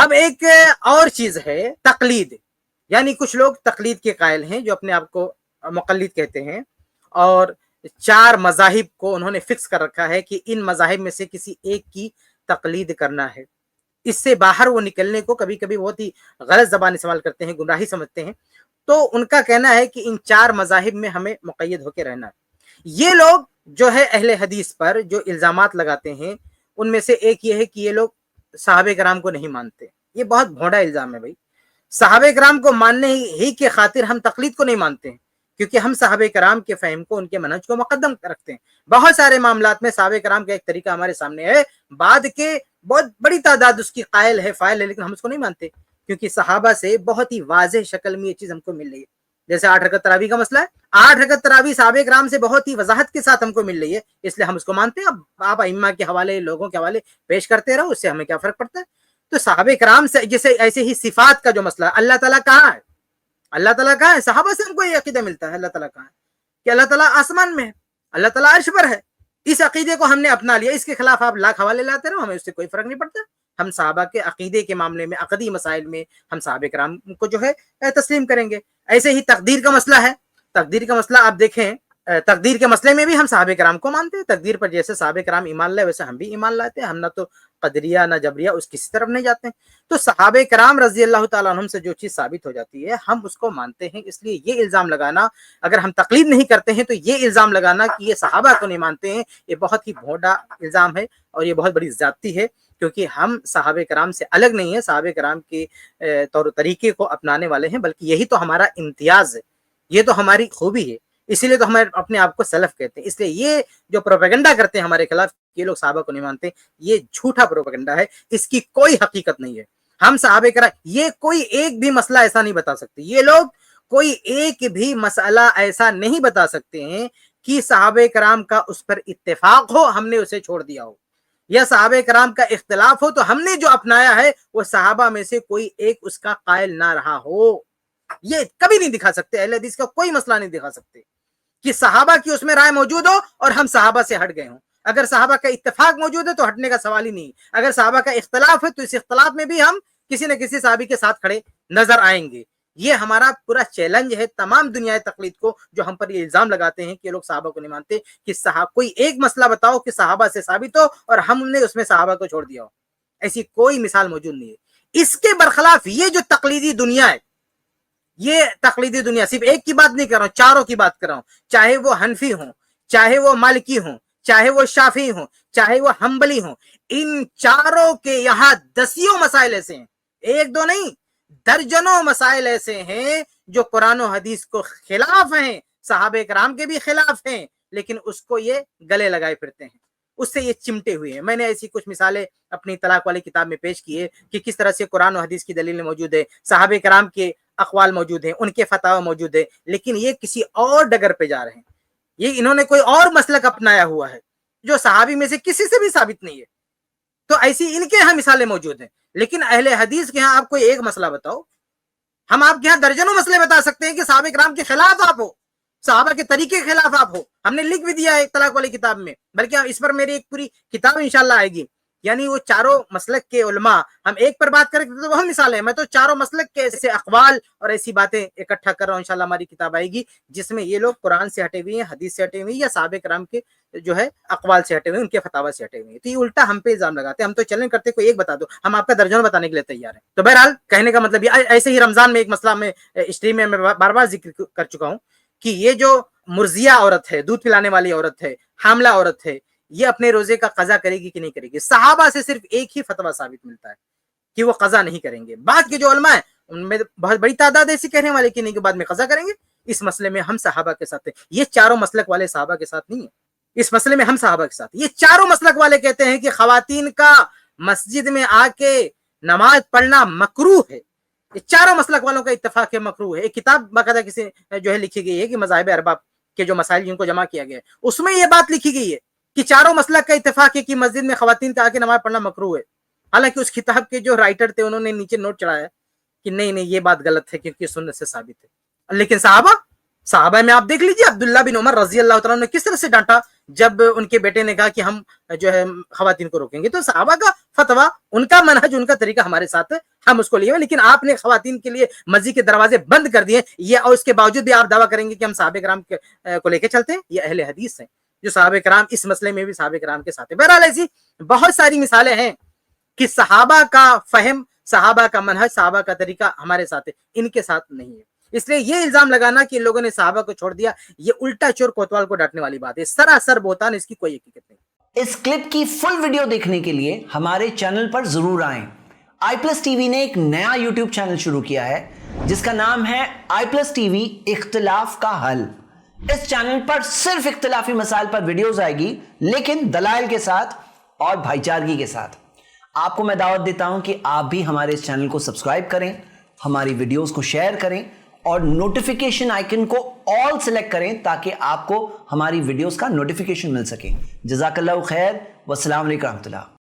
اب ایک اور چیز ہے تقلید، یعنی کچھ لوگ تقلید کے قائل ہیں جو اپنے آپ کو مقلد کہتے ہیں، اور 4 مذاہب کو انہوں نے فکس کر رکھا ہے کہ ان مذاہب میں سے کسی ایک کی تقلید کرنا ہے۔ اس سے باہر وہ نکلنے کو کبھی کبھی بہت ہی غلط زبان استعمال کرتے ہیں، گمراہی سمجھتے ہیں، تو ان کا کہنا ہے کہ ان 4 مذاہب میں ہمیں مقید ہو کے رہنا ہے۔ یہ لوگ جو ہے اہل حدیث پر جو الزامات لگاتے ہیں ان میں سے ایک یہ ہے کہ یہ لوگ صحابہ کرام کو نہیں مانتے۔ یہ بہت بھونڈا الزام ہے بھائی، صحابہ کرام کو ماننے ہی کے خاطر ہم تقلید کو نہیں مانتے ہیں، کیونکہ ہم صحابہ کرام کے فہم کو، ان کے منہج کو مقدم رکھتے ہیں۔ بہت سارے معاملات میں صحابہ کرام کا ایک طریقہ ہمارے سامنے ہے، بعد کے بہت بڑی تعداد اس کی قائل ہے، فائل ہے، لیکن ہم اس کو نہیں مانتے، کیونکہ صحابہ سے بہت ہی واضح شکل میں یہ چیز ہم کو مل رہی ہے۔ جیسے 8 رکعت تراویح کا مسئلہ ہے، 8 رکعت تراویح صحابہ کرام سے بہت ہی وضاحت کے ساتھ ہم کو مل رہی ہے، اس لیے ہم اس کو مانتے ہیں۔ اب آپ ائمہ کے حوالے، لوگوں کے حوالے پیش کرتے رہو، اس سے ہمیں کیا فرق پڑتا ہے؟ تو صحابہ کرام سے جیسے ایسے ہی صفات کا جو مسئلہ ہے، اللہ تعالیٰ کہاں ہے؟ اللہ تعالیٰ کہاں ہے؟ صحابہ سے ہم کو یہ عقیدہ ملتا ہے اللہ تعالیٰ کہاں ہے، کہ اللہ تعالیٰ آسمان میں ہے، اللہ تعالیٰ عرش پر ہے۔ اس عقیدے کو ہم نے اپنا لیا، اس کے خلاف آپ لاکھ حوالے لاتے رہو، ہمیں اس سے کوئی فرق نہیں پڑتا۔ ہم صحابہ کے عقیدے کے معاملے میں، عقدی مسائل میں ہم صحابہ کرام کو جو ہے تسلیم کریں گے۔ ایسے ہی تقدیر کا مسئلہ ہے، تقدیر کا مسئلہ آپ دیکھیں، تقدیر کے مسئلے میں بھی ہم صحابہ کرام کو مانتے ہیں۔ تقدیر پر جیسے صحابہ کرام ایمان لائے ویسے ہم بھی ایمان لاتے ہیں، ہم نہ تو قدریہ نہ جبریہ اس کسی طرف نہیں جاتے ہیں۔ تو صحابہ کرام رضی اللہ تعالیٰ عنہم سے جو چیز ثابت ہو جاتی ہے ہم اس کو مانتے ہیں۔ اس لیے یہ الزام لگانا، اگر ہم تقلید نہیں کرتے ہیں تو یہ الزام لگانا کہ یہ صحابہ کو نہیں مانتے ہیں، یہ بہت ہی بھونڈا الزام ہے اور یہ بہت بڑی زیادتی ہے، کیونکہ ہم صحابہ کرام سے الگ نہیں ہیں، صحابہ کرام کے طور و طریقے کو اپنانے والے ہیں، بلکہ یہی تو ہمارا امتیاز ہے، یہ تو ہماری خوبی ہے، اسی لیے تو ہم اپنے آپ کو سلف کہتے ہیں۔ اس لیے یہ جو پروپیگنڈا کرتے ہیں ہمارے خلاف، یہ لوگ صحابہ کو نہیں مانتے، یہ جھوٹا پروپیگنڈا ہے، اس کی کوئی حقیقت نہیں ہے۔ ہم صحابہ کرام، یہ کوئی ایک بھی مسئلہ ایسا نہیں بتا سکتے، یہ لوگ کوئی ایک بھی مسئلہ ایسا نہیں بتا سکتے ہیں کہ صحابہ کرام کا اس پر اتفاق ہو، ہم نے اسے چھوڑ دیا ہو، یا صحابہ کرام کا اختلاف ہو تو ہم نے جو اپنایا ہے وہ صحابہ میں سے کوئی ایک اس کا قائل نہ رہا ہو۔ یہ کبھی نہیں دکھا سکتے، اہل حدیث کا کوئی مسئلہ نہیں دکھا سکتے کہ صحابہ کی اس میں رائے موجود ہو اور ہم صحابہ سے ہٹ گئے ہوں۔ اگر صحابہ کا اتفاق موجود ہے تو ہٹنے کا سوال ہی نہیں، اگر صحابہ کا اختلاف ہے تو اس اختلاف میں بھی ہم کسی نہ کسی صحابی کے ساتھ کھڑے نظر آئیں گے۔ یہ ہمارا پورا چیلنج ہے تمام دنیا تقلید کو، جو ہم پر یہ الزام لگاتے ہیں کہ یہ لوگ صحابہ کو نہیں مانتے، کہ کوئی ایک مسئلہ بتاؤ کہ صحابہ سے ثابت ہو اور ہم نے اس میں صحابہ کو چھوڑ دیا ہو، ایسی کوئی مثال موجود نہیں ہے۔ اس کے برخلاف یہ جو تقلیدی دنیا ہے، یہ تقلیدی دنیا، صرف ایک کی بات نہیں کر رہا ہوں، چاروں کی بات کر رہا ہوں، چاہے وہ حنفی ہوں، چاہے وہ مالکی ہوں، چاہے وہ شافعی ہوں، چاہے وہ حنبلی ہوں، ان چاروں کے یہاں دسیوں مسائل ایسے ہیں، ایک دو نہیں، درجنوں مسائل ایسے ہیں جو قرآن و حدیث کو خلاف ہیں، صحابہ کرام کے بھی خلاف ہیں، لیکن اس کو یہ گلے لگائے پھرتے ہیں، اس سے یہ چمٹے ہوئے ہیں۔ میں نے ایسی کچھ مثالیں اپنی طلاق والی کتاب میں پیش کی ہے کہ کس طرح سے قرآن و حدیث کی دلیلیں موجود ہے، صحابہ کرام کے اقوال موجود ہیں، ان کے فتاوی موجود ہے، لیکن یہ کسی اور ڈگر پہ جا رہے ہیں، یہ انہوں نے کوئی اور مسلک اپنایا ہوا ہے جو صحابی میں سے کسی سے بھی ثابت نہیں ہے۔ تو ایسی ان کے یہاں مثالیں موجود ہیں، لیکن اہل حدیث کے یہاں آپ کوئی ایک مسئلہ بتاؤ، ہم آپ کے یہاں درجنوں مسئلے بتا سکتے ہیں کہ صحابہ کرام کے خلاف آپ ہو، صحابہ کے طریقے کے خلاف آپ ہو، ہم نے لکھ بھی دیا ہے ایک طلاق والی کتاب میں، بلکہ اس پر میری ایک پوری کتاب انشاءاللہ آئے گی، یعنی وہ چاروں مسلک کے علماء، ہم ایک پر بات کریں تو وہ مثال ہے، میں تو چاروں مسلک کے ایسے اقوال اور ایسی باتیں اکٹھا کر رہا ہوں، انشاءاللہ ہماری کتاب آئے گی جس میں یہ لوگ قرآن سے ہٹے ہوئے ہیں، حدیث سے ہٹے ہوئے ہیں، یا صحابہ کرام کے جو ہے اقوال سے ہٹے ہوئے ہیں، ان کے فتاوی سے ہٹے ہوئے ہیں۔ تو یہ الٹا ہم پہ الزام لگاتے ہیں، ہم تو چیلنج کرتے کوئی ایک بتا دو، ہم آپ کا درجن بتانے کے لیے تیار ہیں۔ تو بہرحال کہنے کا مطلب یہ، ایسے ہی رمضان میں ایک مسئلہ میں اسٹریم میں بار بار ذکر کر چکا ہوں کہ یہ جو مرضیہ عورت ہے، دودھ پلانے والی عورت ہے، حاملہ عورت ہے، یہ اپنے روزے کا قضا کرے گی کہ نہیں کرے گی؟ صحابہ سے صرف ایک ہی فتویٰ ثابت ملتا ہے کہ وہ قضا نہیں کریں گے، بعد کے جو علماء ہیں ان میں بہت بڑی تعداد ایسی کہنے والے کہ نہیں کہ بعد میں قضا کریں گے۔ اس مسئلے میں ہم صحابہ کے ساتھ ہیں، یہ چاروں مسلک والے صحابہ کے ساتھ نہیں ہیں، اس مسئلے میں ہم صحابہ کے ساتھ ہیں۔ یہ چاروں مسلک والے کہتے ہیں کہ خواتین کا مسجد میں آ کے نماز پڑھنا مکروہ ہے، یہ چاروں مسلک والوں کا اتفاق ہے، مکروہ ہے۔ ایک کتاب باقاعدہ کسی جو ہے لکھی گئی ہے کہ مذاہب ارباب کے جو مسائل جن کو جمع کیا گیا ہے، اس میں یہ بات لکھی گئی ہے کہ چاروں مسلک کا اتفاق ہے کہ مسجد میں خواتین کا آ کے نماز پڑھنا مکروہ ہے۔ حالانکہ اس کتاب کے جو رائٹر تھے انہوں نے نیچے نوٹ چڑھایا کہ نہیں یہ بات غلط ہے کیونکہ سنت سے ثابت ہے۔ لیکن صحابہ میں آپ دیکھ لیجیے، عبداللہ بن عمر رضی اللہ تعالیٰ نے کس طرح سے ڈانٹا جب ان کے بیٹے نے کہا کہ ہم جو ہے خواتین کو روکیں گے۔ تو صحابہ کا فتویٰ، ان کا منہج، ان کا طریقہ ہمارے ساتھ ہم اس کو لیے, لیکن آپ نے خواتین کے لیے مسجد کے دروازے بند کر دیے یہ, اور اس کے باوجود بھی آپ دعویٰ کریں گے کہ ہم صحابہ کرام کو لے کے چلتے ہیں. یہ اہل حدیث ہیں جو صحابہ کرام اس مسئلے میں بھی صحابہ کرام کے ساتھ ہیں. بہرحال ایسی بہت ساری مثالیں ہیں کہ صحابہ کا فہم, صحابہ کا منہج, صحابہ کا طریقہ ہمارے ساتھ ہے, ان کے ساتھ نہیں ہے. اس لیے یہ الزام لگانا کہ ان لوگوں نے صحابہ کو چھوڑ دیا, یہ الٹا چور کوتوال کو ڈانٹنے والی بات ہے, سراسر بہتان, اس کی کوئی حقیقت نہیں. اس کلپ کی فل ویڈیو دیکھنے کے لیے ہمارے چینل پر ضرور آئیں. آئی پلس ٹی وی نے ایک نیا یوٹیوب چینل شروع کیا ہے جس کا نام ہے آئی پلس ٹی وی اختلاف کا حل. اس چینل پر صرف اختلافی مسائل پر ویڈیوز آئے گی, لیکن دلائل کے ساتھ اور بھائی چارگی کے ساتھ. آپ کو میں دعوت دیتا ہوں کہ آپ بھی ہمارے اس چینل کو سبسکرائب کریں, ہماری ویڈیوز کو شیئر کریں اور نوٹیفیکیشن آئیکن کو آل سلیکٹ کریں تاکہ آپ کو ہماری ویڈیوز کا نوٹیفیکیشن مل سکے. جزاک اللہ خیر, والسلام علیکم ورحمۃ اللہ.